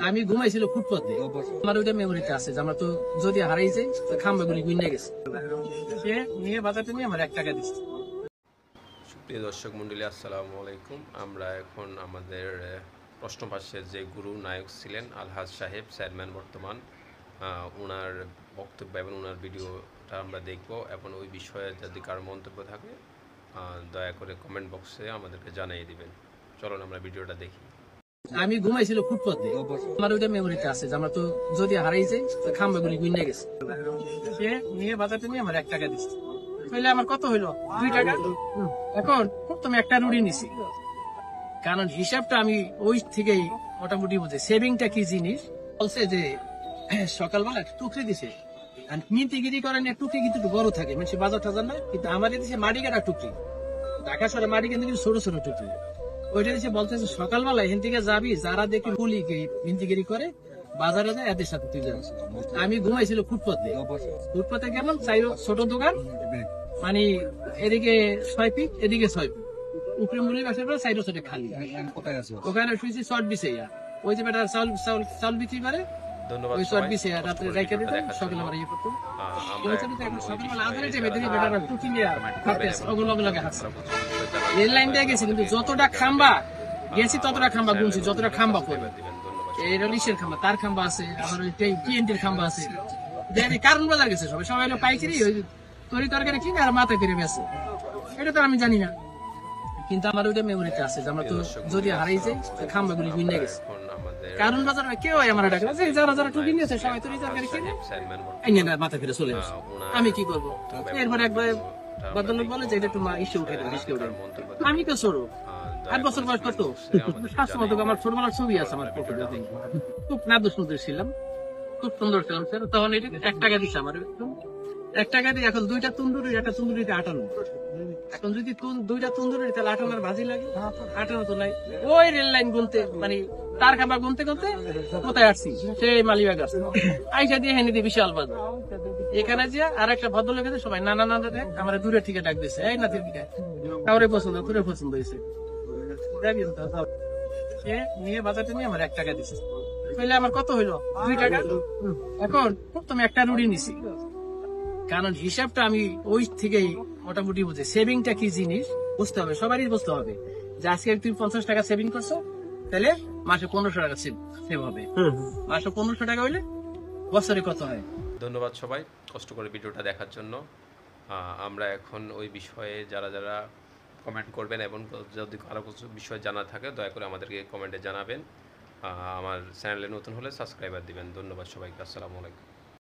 আমি ঘুমাইছিল ফুটপাতে, আমার ওইটা মেমোরিতে আছে যে আমরা তো যদি হারাই যাই খাম্বাগুলি গুইনা গেছে, সে নিয়ে বাজারটা নিয়ে আমার 1 টাকা দিচ্ছে। প্রিয় দর্শক মণ্ডলী, আসসালামু আলাইকুম। আমরা এখন আমাদের প্রশ্নভাষ্যের যে গুরু নায়ক ছিলেন আলহাজ সাহেব চেয়ারম্যান বর্তমান, ওনার বক্তব্য এবং ওনার ভিডিওটা আমরা দেখব এবং ওই বিষয়ে যদি কারো মন্তব্য থাকে দয়া করে কমেন্ট বক্সে আমাদেরকে জানিয়ে দিবেন। চলুন আমরা ভিডিওটা দেখি। আমি ঘুমাইছিল ফুটপাতে, আমার ওইটা মেমোরিতে আছে যে আমরা তো যদি হারাই যাই খাম্বাগুলি গুইনা গেছে, সে নিয়ে বাজারটা নিয়ে আমার 1 টাকা দিচ্ছে। তাহলে আমার কত হইলো? 2 টাকা। এখন তুমি একটা রুটি নিছি, কারণ হিসাবটা আমি ওই থেকেই মোটামুটি বুঝে সেভিংটা কি জিনিস। বলছে যে সকালবেলা টুকরি দিছে, আর মিন্তিগিরি করেন টুকরি কিন্তু একটু বড় থাকে, মানে বাজার টাজার না, কিন্তু আমাদের দিছে মাটি কাটা টুকরি, ঢাকা শহরে মাটি কিন্তু ছোট ছোট টুকরি। ওইটা দিছে বলতেছে সকালবেলা এখান থেকে যাবি, যারা দেখি পুলি মিন্তিগিরি করে বাজারে যায় এদের সাথে তুই যাস। আমি ঘুমাইছিল ফুটপাতে, ফুটপাতে গেলাম, ছোট দোকান, মানে এদিকে 6 ফিট এদিকে 6 ফিট, উপরে মুড়ি বাসার পরে সাইড সাইডে খালি। ওখানে শুয়েছি শর্ট বিছে, ওই যে বেটা চাউল বিক্রি করে, ধন্যবাদ। ওই শর্ট বিছে রাত্রে রাইখে দিতাম, সকালে আমরা ইয়ে করতাম। সকালবেলা আধারে যাবে দেখি বেটারা টুকি নিয়ে হাঁটতে আসে, ওগুলো ওগুলোকে হাঁটছে। রেল লাইন দিয়ে গেছি, কিন্তু যতটা খাম্বা গেছি ততটা খাম্বা গুনছি, যতটা খাম্বা করবে। এই রলিশের খাম্বা, তার খাম্বা আছে, আমার ওই টিএনটির খাম্বা আছে। দেখি কারণ বাজার গেছে সবাই, সবাই হলো পাইকারি, ওই তরি তরকারি কিনে আর মাথায় করে বেছে, এটা তো আমি জানি না, কিন্তু আমার ওইটা মেমোরিতে আছে যে আমরা তো যদি হারাই যাই খাম্বাগুলি গুইনা গেছে। কারণ বাজার কেউ আমার ডাকে যে যারা যারা টুকি নিয়েছে সবাই তরি তরকারি কিনে এনে না মাথা ফিরে চলে আসে। আমি কি করবো? এরপর একবার ভদ্রলোক বলে যে এটা একটু ইসে উঠে দেয়, রিস্কে উঠে। আমি তো ছোট, 8 বছর বয়স, কত 700 মতো আমার ছোটবেলার ছবি আছে আমার পকেটে, খুব নাদুস নদুস ছিলাম, খুব সুন্দর ছিলাম স্যার। তখন এটা 1 টাকা দিচ্ছে আমার, 1 টাকা দিয়ে এখন 2টা তন্দুরি, একটা তন্দুরিতে 58। এখন যদি 2টা তন্দুরি তাহলে 58 ভাজি লাগে, 58 তো নাই। ওই রেল লাইন গুনতে, মানে তার খাবার গুনতে গুনতে কোথায় আসছি, সেই মালিবাগ আসছে, আইসা দিয়ে হেনে দিয়ে বিশাল বাজার। এখানে যে আর একটা ভদ্রলোক আছে, সবাই নানা নানা দেয়, আমার দূরের থেকে ডাক দিচ্ছে, এই নাতির দিকে কাউরে পছন্দ, তোরে পছন্দ হয়েছে, নিয়ে বাজারটা নিয়ে আমার 1 টাকা দিচ্ছে। তাহলে আমার কত হইলো? 2 টাকা। এখন তুমি একটা রুটি নিছি, কারণ হিসাবটা আমি ওই থেকেই মোটামুটি বুঝে সেভিংটা কি জিনিস বুঝতে হবে, সবারই বুঝতে হবে যে আজকে তুমি 50 টাকা সেভিং করছো, তাহলে মাসে 1500 টাকা সেভ হবে, মাসে 1500 টাকা হইলে বছরে কত হয়। ধন্যবাদ সবাই কষ্ট করে ভিডিওটা দেখার জন্য। আমরা এখন ওই বিষয়ে যারা যারা কমেন্ট করবেন এবং যদি কারো কিছু বিষয় জানা থাকে দয়া করে আমাদেরকে কমেন্টে জানাবেন। আমার চ্যানেলে নতুন হলে সাবস্ক্রাইবার দিবেন। ধন্যবাদ সবাইকে। আসসালামু আলাইকুম।